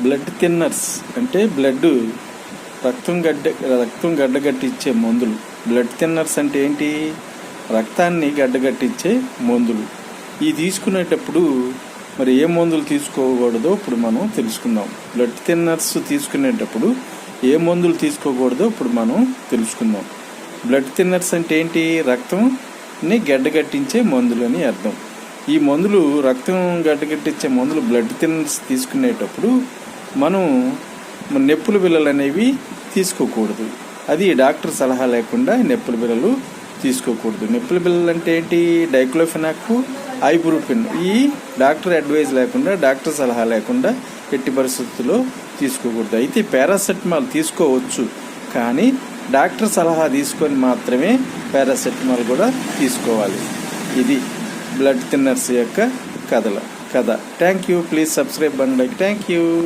Blood thinners అంటే రక్తం గడ్డగట్టించే మందులు. బ్లడ్ థిన్నర్స్ అంటే ఏంటి? రక్తాన్ని గడ్డగట్టించే మందులు. ఇవి తీసుకునేటప్పుడు మరి ఏ మందులు తీసుకోకూడదో ఇప్పుడు మనం తెలుసుకుందాం. బ్లడ్ థిన్నర్స్ తీసుకునేటప్పుడు ఏ మందులు తీసుకోకూడదో ఇప్పుడు మనం తెలుసుకుందాం. బ్లడ్ థిన్నర్స్ అంటే ఏంటి? రక్తంని గడ్డగట్టించే మందులు అని అర్థం. ఈ మందులు రక్తం గడ్డగట్టించే మందులు బ్లడ్ థిన్నర్స్ తీసుకునేటప్పుడు మనం నొప్పుల బిళ్ళలు అనేవి తీసుకోకూడదు. అది డాక్టర్ సలహా లేకుండా నొప్పుల బిళ్ళలు తీసుకోకూడదు. నొప్పుల బిళ్ళలు అంటే ఏంటి? డైక్లోఫెనాక్, ఐబ్రూఫిన్. ఈ డాక్టర్ అడ్వైజ్ లేకుండా, డాక్టర్ సలహా లేకుండా ఎట్టి పరిస్థితుల్లో తీసుకోకూడదు. అయితే పారాసెటమాల్ తీసుకోవచ్చు, కానీ డాక్టర్ సలహా తీసుకొని మాత్రమే పారాసెటమాల్ కూడా తీసుకోవాలి. ఇది బ్లడ్ థిన్నర్స్ యొక్క కథ. Thank you. Please subscribe and like. Thank you.